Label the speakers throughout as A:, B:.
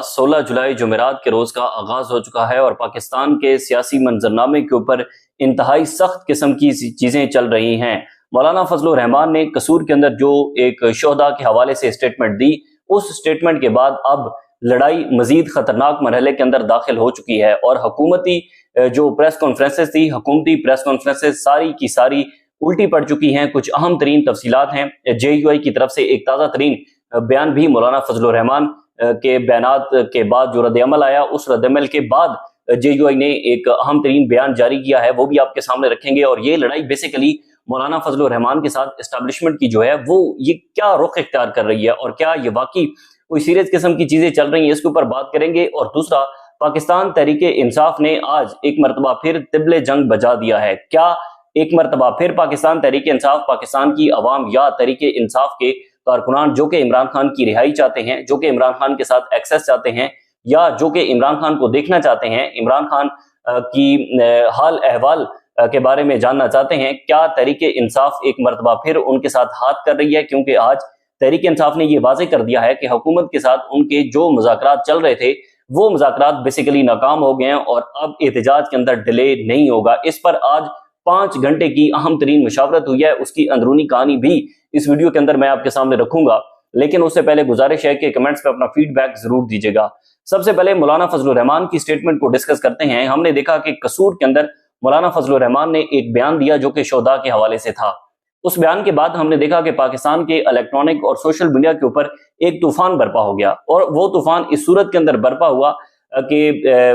A: 16 जुलाई जुमेरात के रोज का आगाज हो चुका है और पाकिस्तान के सियासी मंजरनामे के ऊपर इंतहाई सख्त किस्म की चीजें चल रही हैं। मौलाना फजलुर रहमान ने कसूर के अंदर जो एक शोहदा के हवाले से स्टेटमेंट दी, उस स्टेटमेंट के बाद अब लड़ाई मजीद खतरनाक मरहले के अंदर दाखिल हो चुकी है और हुकूमती जो प्रेस कॉन्फ्रेंसेस थी, हुकूमती प्रेस कॉन्फ्रेंसेस सारी की सारी उल्टी पड़ चुकी हैं। कुछ अहम तरीन तफसीलात हैं। JUI की तरफ से एक ताज़ा तरीन बयान भी मौलाना फजलुर रहमान के बयानात के बाद जो रद्द-ए-अमल आया, उस रद्द-ए-अमल के बाद JUI ने एक अहम तरीन बयान जारी किया है, वो भी आपके सामने रखेंगे। और ये लड़ाई बेसिकली मौलाना फजलुर रहमान के साथ एस्टैब्लिशमेंट की जो है वो ये क्या रुख इख्तियार कर रही है और क्या ये वाकई कोई सीरियस किस्म की चीजें चल रही हैं, इसके ऊपर बात करेंगे। और दूसरा, पाकिस्तान तहरीके इंसाफ ने आज एक मरतबा फिर तिबले जंग बजा दिया है। क्या एक मरतबा फिर पाकिस्तान तहरीके इंसाफ, पाकिस्तान की अवाम या तहरीके इंसाफ के कारकुनान जो कि इमरान खान की रिहाई चाहते हैं, जो कि इमरान खान के साथ एक्सेस चाहते हैं या जो कि इमरान खान को देखना चाहते हैं, इमरान खान की हाल अहवाल के बारे में जानना चाहते हैं, क्या तहरीके इंसाफ एक मरतबा फिर उनके साथ हाथ कर रही है? क्योंकि आज तहरीके इंसाफ ने यह वाज़ेह कर दिया है कि हुकूमत के साथ उनके जो मुज़ाकरात चल रहे थे वो मुज़ाकरात बेसिकली नाकाम हो गए हैं और अब एहतजाज के अंदर डिले नहीं होगा। इस पर आज 5 घंटे की अहम तरीन मुशावरत हुई है, उसकी अंदरूनी कहानी भी इस वीडियो के अंदर मैं आपके सामने रखूंगा। लेकिन उससे पहले गुजारिश है कि कमेंट्स पे अपना फीडबैक जरूर दीजिएगा। सबसे पहले मौलाना फजलुर रहमान की स्टेटमेंट को डिस्कस करते हैं। हमने देखा कि कसूर के अंदर मौलाना फजलुर रहमान ने एक बयान दिया जो कि शोहदा के हवाले से था। उस बयान के बाद हमने देखा कि पाकिस्तान के इलेक्ट्रॉनिक और सोशल मीडिया के ऊपर एक तूफान बरपा हो गया और वो तूफान इस सूरत के अंदर बरपा हुआ कि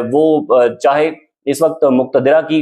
A: वो चाहे इस वक्त मुक्तदिरा की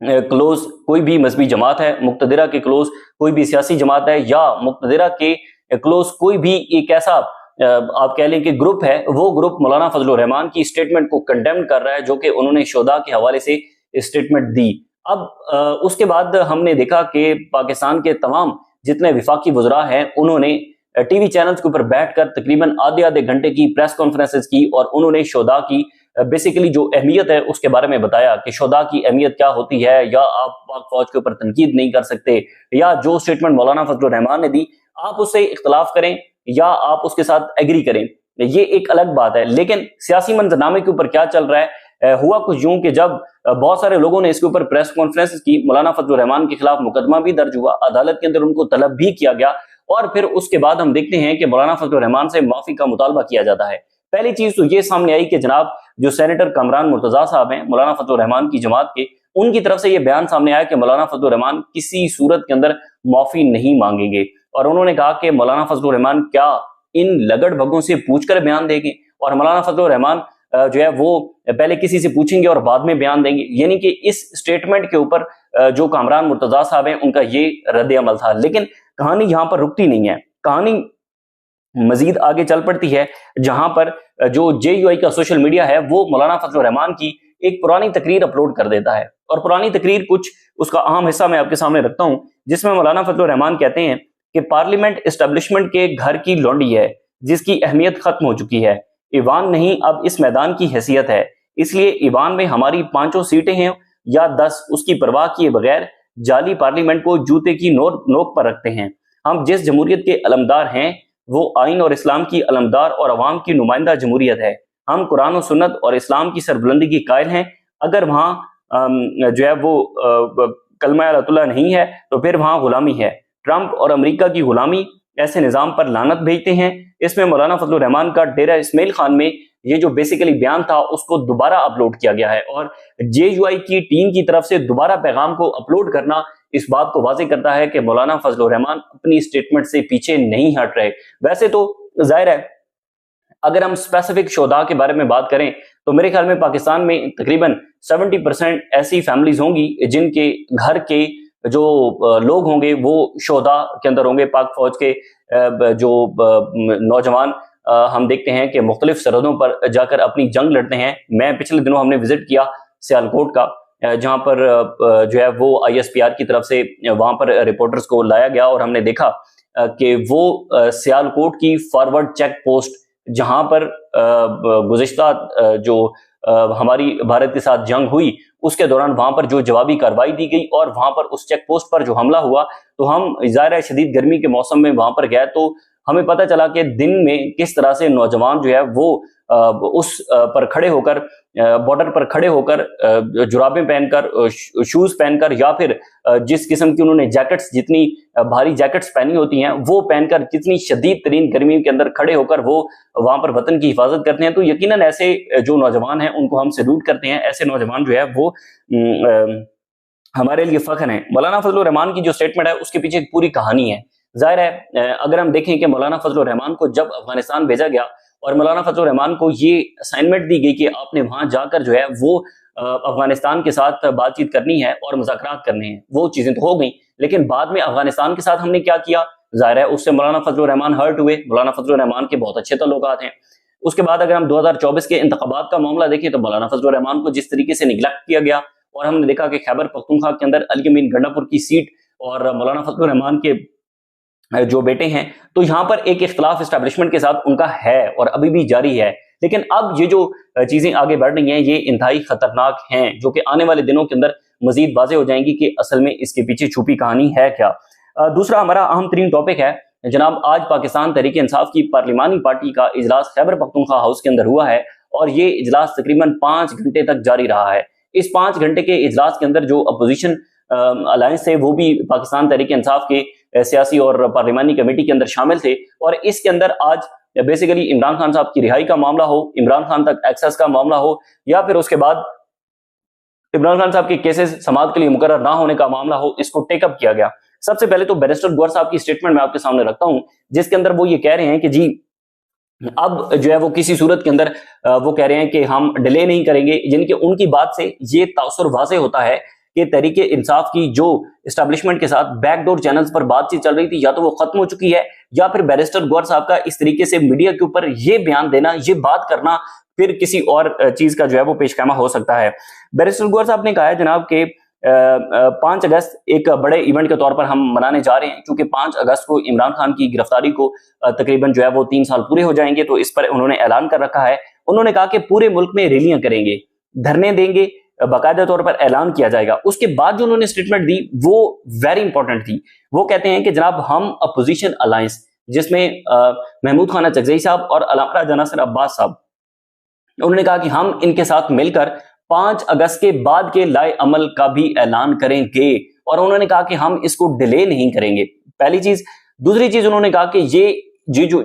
A: क्लोज कोई भी मजहबी जमात है, मुक्तदिरा के क्लोज कोई भी सियासी जमात है या मुक्तदिरा के क्लोज कोई भी एक ऐसा आप कह लें कि ग्रुप है, वो ग्रुप मौलाना फजलुर रहमान की स्टेटमेंट को कंडेम कर रहा है जो कि उन्होंने शोहदा के हवाले से स्टेटमेंट दी। अब उसके बाद हमने देखा कि पाकिस्तान के तमाम जितने विफाकी वज़रा हैं उन्होंने टीवी चैनल्स के ऊपर बैठकर तकरीबन आधे घंटे की प्रेस कॉन्फ्रेंसेस की और उन्होंने शोहदा की बेसिकली जो अहमियत है उसके बारे में बताया कि शोहदा की अहमियत क्या होती है, या आप पाक फौज के ऊपर तनकीद नहीं कर सकते, या जो स्टेटमेंट मौलाना फजलुर रहमान ने दी आप उससे इख्तलाफ करें या आप उसके साथ एग्री करें, ये एक अलग बात है। लेकिन सियासी मंजरनामे के ऊपर क्या चल रहा है, हुआ कुछ यूं कि जब बहुत सारे लोगों ने इसके ऊपर प्रेस कॉन्फ्रेंस की, मौलाना फजलुर रहमान के खिलाफ मुकदमा भी दर्ज हुआ, अदालत के अंदर उनको तलब भी किया गया और फिर उसके बाद हम देखते हैं कि मौलाना फजलुर रहमान से माफी का मुतालबा किया जाता है। पहली चीज तो ये सामने आई कि जनाब जो सेनेटर कामरान मुर्तजा साहब हैं मौलाना फजलुर रहमान की जमात के, उनकी तरफ से ये बयान सामने आया कि मौलाना फजलुर रहमान किसी सूरत के अंदर माफी नहीं मांगेंगे और उन्होंने कहा कि मौलाना फजलुर रहमान क्या इन लगड़ भगों से पूछकर बयान देंगे और मौलाना फजलुर रहमान जो है वो पहले किसी से पूछेंगे और बाद में बयान देंगे। यानी कि इस स्टेटमेंट के ऊपर जो कामरान मुर्तजा साहब हैं उनका ये रद्द अमल था। लेकिन कहानी यहाँ पर रुकती नहीं है, कहानी मजीद आगे चल पड़ती है जहां पर जो JUI का सोशल मीडिया है वो मौलाना फजलुर रहमान की एक पुरानी तकरीर अपलोड कर देता है और पुरानी तकरीर कुछ उसका अहम हिस्सा मैं आपके सामने रखता हूं, जिसमें मौलाना फजलुर रहमान कहते हैं कि पार्लियामेंट एस्टेब्लिशमेंट के घर की लौंडी है जिसकी अहमियत खत्म हो चुकी है, ईवान नहीं अब इस मैदान की हैसियत है, इसलिए ईवान में हमारी 5 सीटें हैं या 10 उसकी परवाह किए बगैर जाली पार्लियामेंट को जूते की नोक पर रखते हैं। हम जिस जमहूरियत के अलमदार हैं वो आइन और इस्लाम की अलमदार और अवाम की नुमाइंदा जमहूरियत है। हम कुरान और सुन्नत और इस्लाम की सरबुलंदी की कायल हैं। अगर वहाँ जो है वो कलमा अल्लाह नहीं है तो फिर वहाँ गुलामी है। ट्रंप और अमेरिका की गुलामी ऐसे निज़ाम पर लानत भेजते हैं। इसमें मौलाना फजलुर रहमान का डेरा इस्माइल खान में ये जो बेसिकली बयान था उसको दोबारा अपलोड किया गया है और JUI की टीम की तरफ से दोबारा पैगाम को अपलोड करना इस बात को वाज़ेह करता है कि मौलाना फजलुर रहमान अपनी स्टेटमेंट से पीछे नहीं हट रहे। वैसे तो जाहिर है अगर हम स्पेसिफिक शोहदा के बारे में बात करें तो मेरे ख्याल में पाकिस्तान में तकरीबन 70% ऐसी फैमिलीज होंगी जिनके घर के जो लोग होंगे वो शोहदा के अंदर होंगे। पाक फौज के जो नौजवान हम देखते हैं कि मुख्तलिफ सरहदों पर जाकर अपनी जंग लड़ते हैं। मैं पिछले दिनों हमने विजिट किया सियालकोट का, जहां पर जो है वो ISPR की तरफ से वहां पर रिपोर्टर्स को लाया गया और हमने देखा कि वो सियालकोट की फॉरवर्ड चेक पोस्ट जहां पर गुज़िश्ता जो हमारी भारत के साथ जंग हुई उसके दौरान वहां पर जो जवाबी कार्रवाई दी गई और वहां पर उस चेक पोस्ट पर जो हमला हुआ तो हम ज़ाहिर है शदीद गर्मी के मौसम में वहां पर गए तो ہمیں پتہ چلا کہ دن میں کس طرح سے نوجوان جو ہے وہ اس پر کھڑے ہو کر بارڈر پر کھڑے ہو کر جرابیں پہن کر شوز پہن کر یا پھر جس قسم کی انہوں نے جیکٹس جتنی بھاری جیکٹس پہنی ہوتی ہیں وہ پہن کر کتنی شدید ترین گرمی کے اندر کھڑے ہو کر وہ وہاں پر وطن کی حفاظت کرتے ہیں. تو یقیناً ایسے جو نوجوان ہیں ان کو ہم سیلوٹ کرتے ہیں. ایسے نوجوان جو ہے وہ ہمارے لیے فخر ہیں. مولانا فضل الرحمان کی جو سٹیٹمنٹ ہے اس کے پیچھے ایک پوری کہانی ہے. ظاہر ہے اگر ہم دیکھیں کہ مولانا فضل الرحمان کو جب افغانستان بھیجا گیا اور مولانا فضل الرحمان کو یہ اسائنمنٹ دی گئی کہ آپ نے وہاں جا کر جو ہے وہ افغانستان کے ساتھ بات چیت کرنی ہے اور مذاکرات کرنے ہیں, وہ چیزیں تو ہو گئیں, لیکن بعد میں افغانستان کے ساتھ ہم نے کیا کیا؟ ظاہر ہے اس سے مولانا فضل الرحمان ہرٹ ہوئے. مولانا فضل الرحمان کے بہت اچھے تعلقات ہیں. اس کے بعد اگر ہم 2024 کے انتخابات کا معاملہ دیکھیں تو مولانا فضل الرحمان کو جس طریقے سے نگلیکٹ کیا گیا اور ہم نے دیکھا کہ خیبر پختونخوا کے اندر علی امین گنڈا پور کی سیٹ اور مولانا فضل الرحمان کے جو بیٹے ہیں, تو یہاں پر ایک اختلاف اسٹیبلشمنٹ کے ساتھ ان کا ہے اور ابھی بھی جاری ہے. لیکن اب یہ جو چیزیں آگے بڑھ رہی ہیں یہ انتہائی خطرناک ہیں, جو کہ آنے والے دنوں کے اندر مزید واضح ہو جائیں گی کہ اصل میں اس کے پیچھے چھپی کہانی ہے کیا. دوسرا ہمارا اہم ترین ٹاپک ہے جناب, آج پاکستان تحریک انصاف کی پارلیمانی پارٹی کا اجلاس خیبر پختونخوا ہاؤس کے اندر ہوا ہے اور یہ اجلاس تقریباً 5 گھنٹے تک جاری رہا ہے. اس 5 گھنٹے کے اجلاس کے اندر جو اپوزیشن الائنس تھے وہ بھی پاکستان تحریک انصاف کے سیاسی اور پارلیمانی کمیٹی کے اندر شامل تھے, اور اس کے اندر آج بیسیکلی عمران خان صاحب کی رہائی کا معاملہ ہو, عمران خان تک ایکسس کا معاملہ ہو, یا پھر اس کے بعد عمران خان صاحب کے کیسز سماعت کے لیے مقرر نہ ہونے کا معاملہ ہو, اس کو ٹیک اپ کیا گیا. سب سے پہلے تو بیرسٹر گوہر صاحب کی سٹیٹمنٹ میں آپ کے سامنے رکھتا ہوں, جس کے اندر وہ یہ کہہ رہے ہیں کہ جی اب جو ہے وہ کسی صورت کے اندر وہ کہہ رہے ہیں کہ ہم ڈیلے نہیں کریں گے. یعنی کہ ان کی بات سے یہ تاثر واضح ہوتا ہے کہ تحریک انصاف کی جو اسٹیبلشمنٹ کے ساتھ بیک ڈور چینلز پر بات چیت چل رہی تھی یا تو وہ ختم ہو چکی ہے, یا پھر بیرسٹر گوہر صاحب کا اس طریقے سے میڈیا کے اوپر یہ بیان دینا, یہ بات کرنا, پھر کسی اور چیز کا جو ہے وہ پیش خیمہ ہو سکتا ہے. بیرسٹر گوہر صاحب نے کہا ہے جناب کہ 5 اگست ایک بڑے ایونٹ کے طور پر ہم منانے جا رہے ہیں, کیونکہ 5 اگست کو عمران خان کی گرفتاری کو تقریباً جو ہے وہ 3 سال پورے ہو جائیں گے, تو اس پر انہوں نے اعلان کر رکھا ہے. انہوں نے کہا کہ پورے ملک میں ریلیاں کریں گے, دھرنے دیں گے, باقاعدہ طور پر اعلان کیا جائے گا. اس کے بعد جو انہوں نے سٹیٹمنٹ دی وہ ویری امپورٹنٹ تھی. وہ کہتے ہیں کہ جناب ہم اپوزیشن الائنس جس میں محمود خان اچکزئی صاحب اور علامہ راجہ ناصر عباس صاحب, انہوں نے کہا کہ ہم ان کے ساتھ مل کر 5 اگست کے بعد کے لائے عمل کا بھی اعلان کریں گے, اور انہوں نے کہا کہ ہم اس کو ڈیلے نہیں کریں گے. پہلی چیز. دوسری چیز انہوں نے کہا کہ یہ جو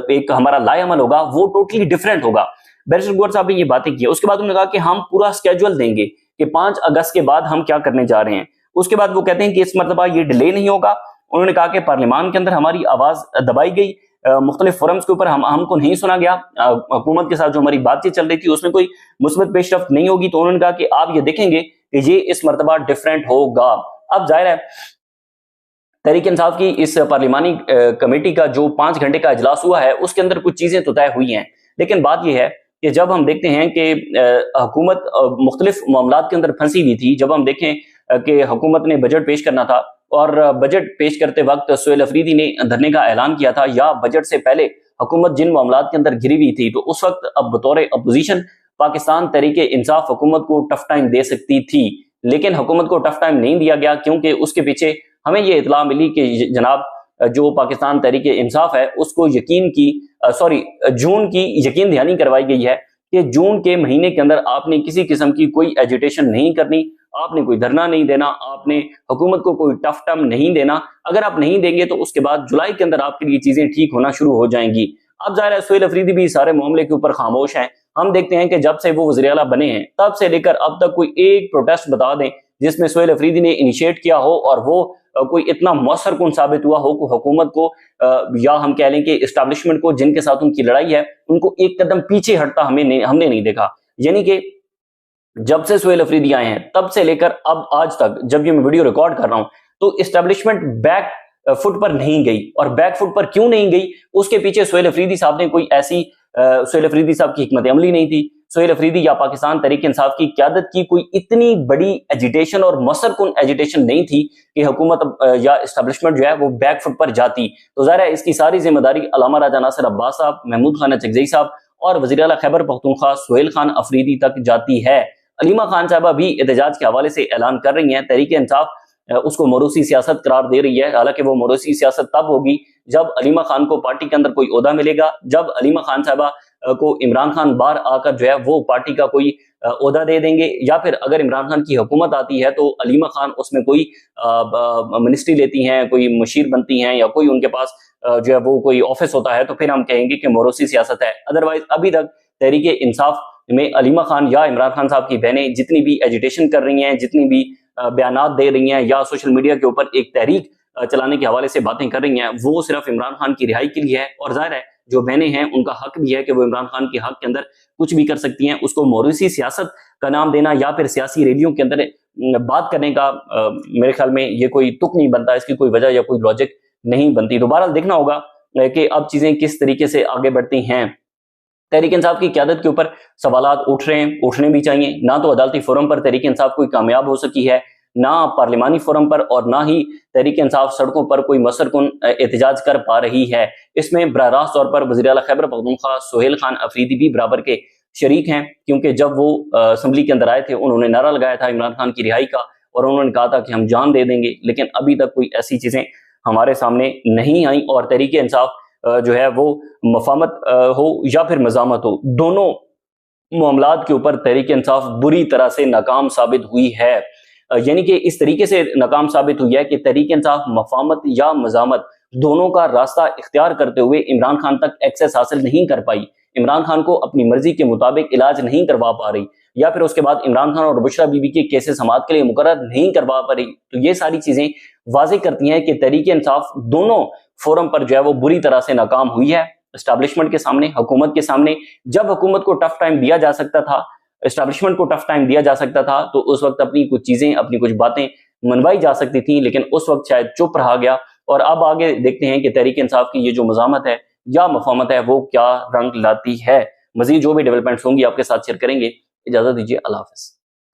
A: ایک ہمارا لائے عمل ہوگا وہ ٹوٹلی ڈیفرنٹ ہوگا. بیرسٹر گوہر صاحب نے یہ باتیں کی. اس کے بعد انہوں نے کہا کہ ہم پورا اسکیجول دیں گے کہ 5 اگست کے بعد ہم کیا کرنے جا رہے ہیں. اس کے بعد وہ کہتے ہیں کہ اس مرتبہ یہ ڈیلے نہیں ہوگا. انہوں نے کہا کہ پارلیمان کے اندر ہماری آواز دبائی گئی, مختلف فورمز کے اوپر ہم کو نہیں سنا گیا, حکومت کے ساتھ جو ہماری بات چیت چل رہی تھی اس میں کوئی مثبت پیش رفت نہیں ہوگی. تو انہوں نے کہا کہ آپ یہ دیکھیں گے کہ یہ اس مرتبہ ڈیفرنٹ ہوگا. اب ظاہر ہے تحریک انصاف کی اس پارلیمانی کمیٹی کا جو 5 گھنٹے کا اجلاس ہوا ہے اس کے اندر کچھ چیزیں تو طے ہوئی ہیں, لیکن بات یہ ہے کہ جب ہم دیکھتے ہیں کہ حکومت مختلف معاملات کے اندر پھنسی ہوئی تھی, جب ہم دیکھیں کہ حکومت نے بجٹ پیش کرنا تھا اور بجٹ پیش کرتے وقت سہیل افریدی نے دھرنے کا اعلان کیا تھا, یا بجٹ سے پہلے حکومت جن معاملات کے اندر گری ہوئی تھی, تو اس وقت اب بطور اپوزیشن پاکستان تحریک انصاف حکومت کو ٹف ٹائم دے سکتی تھی, لیکن حکومت کو ٹف ٹائم نہیں دیا گیا, کیونکہ اس کے پیچھے ہمیں یہ اطلاع ملی کہ جناب جو پاکستان تحریک انصاف ہے اس کو جون کی یقین دہانی کروائی گئی ہے کہ جون کے مہینے کے اندر آپ نے کسی قسم کی کوئی ایجیٹیشن نہیں کرنی, آپ نے کوئی دھرنا نہیں دینا, آپ نے حکومت کو کوئی ٹف ٹائم نہیں دینا. اگر آپ نہیں دیں گے تو اس کے بعد جولائی کے اندر آپ کے لیے چیزیں ٹھیک ہونا شروع ہو جائیں گی. اب ظاہر ہے سہیل افریدی بھی سارے معاملے کے اوپر خاموش ہیں. ہم دیکھتے ہیں کہ جب سے وہ وزیر اعلیٰ بنے ہیں تب سے لے کر اب تک کوئی ایک پروٹیسٹ بتا دیں جس میں سہیل افریدی نے انیشیٹ کیا ہو اور وہ کوئی اتنا مؤثر کن ثابت ہوا ہو کہ حکومت کو یا ہم کہہ لیں کہ اسٹیبلشمنٹ کو جن کے ساتھ ان کی لڑائی ہے ان کو ایک قدم پیچھے ہٹتا ہم نے نہیں دیکھا. یعنی کہ جب سے سہیل افریدی آئے ہیں تب سے لے کر اب آج تک جب یہ میں ویڈیو ریکارڈ کر رہا ہوں تو اسٹیبلشمنٹ بیک فٹ پر نہیں گئی. اور بیک فٹ پر کیوں نہیں گئی, اس کے پیچھے سہیل افریدی صاحب نے کوئی ایسی سہیل افریدی صاحب کی حکمت عملی نہیں تھی. سہیل افریدی یا پاکستان تحریک انصاف کی قیادت کی کوئی اتنی بڑی ایجیٹیشن اور مؤثر کن ایجیٹیشن نہیں تھی کہ حکومت یا اسٹیبلشمنٹ جو ہے وہ بیک فٹ پر جاتی. تو ظاہر ہے اس کی ساری ذمہ داری علامہ راجہ ناصر عباس صاحب, محمود خان اچکزئی صاحب اور وزیر اعلیٰ خیبر پختونخوا سہیل خان افریدی تک جاتی ہے. علیمہ خان صاحبہ بھی احتجاج کے حوالے سے اعلان کر رہی ہیں. تحریک انصاف उसको मोरूसी सियासत करार दे रही है। हालांकि वो मोरूसी सियासत तब होगी जब अलीमा खान को पार्टी के अंदर कोई ओहदा मिलेगा, जब अलीमा खान साहबा को इमरान खान बाहर आकर जो है वो पार्टी का कोई ओहदा दे देंगे, या फिर अगर इमरान खान की हुकूमत आती है तो अलीमा खान उसमें कोई मिनिस्ट्री लेती हैं, कोई मुशीर बनती हैं, या कोई उनके पास जो है वो कोई ऑफिस होता है, तो फिर हम कहेंगे कि मोरूसी सियासत है। अदरवाइज अभी तक तहरीक इंसाफ में अलीमा खान या इमरान खान साहब की बहनें जितनी भी एजिटेशन कर रही हैं, जितनी भी बयानात दे रही हैं, या सोशल मीडिया के ऊपर एक तहरीक चलाने के हवाले से बातें कर रही हैं, वो सिर्फ इमरान खान की रिहाई के लिए है। और जाहिर है जो बहनें हैं उनका हक भी है कि वो इमरान खान के हक के अंदर कुछ भी कर सकती हैं। उसको मोरूसी सियासत का नाम देना या फिर सियासी रैलियों के अंदर बात करने का मेरे ख्याल में ये कोई तुक नहीं बनता, इसकी कोई वजह या कोई लॉजिक नहीं बनती। तो बहरहाल देखना होगा कि अब चीजें किस तरीके से आगे बढ़ती हैं। तहरीक इंसाफ की क़यादत के ऊपर सवालात उठ रहे हैं, उठने भी चाहिए। ना तो अदालती फोरम पर तहरीक इंसाफ कोई कामयाब हो सकी है, ना पार्लिमानी फोरम पर, और ना ही तहरीक इंसाफ सड़कों पर कोई मसरकुन एहतजाज कर पा रही है। इसमें बराह रास्त तौर पर वज़ीर आला खैबर पख्तूनख्वा सोहेल खान अफरीदी भी बराबर के शरीक हैं, क्योंकि जब वो असम्बली के अंदर आए थे उन्होंने नारा लगाया था इमरान खान की रिहाई का, और उन्होंने कहा था कि हम जान दे देंगे। लेकिन अभी तक कोई ऐसी चीजें हमारे सामने नहीं आई, और तहरीक इंसाफ जो है वो मफामत हो या फिर मजामत हो, दोनों मामलात के ऊपर तहरीक इंसाफ बुरी तरह से नाकाम साबित हुई है। यानी कि इस तरीके से नाकाम साबित हुई है कि तहरीक इंसाफ मफामत या मजामत दोनों का रास्ता इख्तियार करते हुए इमरान खान तक एक्सेस हासिल नहीं कर पाई, इमरान खान को अपनी मर्जी के मुताबिक इलाज नहीं करवा पा रही, या फिर उसके बाद इमरान खान और बुशरा बीबी के केसेस समाअत के लिए मुकर्रर नहीं करवा पा रही। तो ये सारी चीजें वाज़ेह करती हैं कि तहरीक इंसाफ दोनों फोरम पर जो है वो बुरी तरह से नाकाम हुई है। एस्टैब्लिशमेंट के सामने, हुकूमत के सामने, जब हुकूमत को टफ टाइम दिया जा सकता था, एस्टैब्लिशमेंट को टफ टाइम दिया जा सकता था, तो उस वक्त अपनी कुछ चीजें, अपनी कुछ बातें मनवाई जा सकती थी, लेकिन उस वक्त शायद चुप रहा गया। और अब आगे देखते हैं कि तहरीक इंसाफ की ये जो मज़ामत है या मफामत है वो क्या रंग लाती है। मजीद जो भी डेवलपमेंट्स होंगी आपके साथ शेयर करेंगे। इजाजत दीजिए, अल्लाह हाफ़िज़।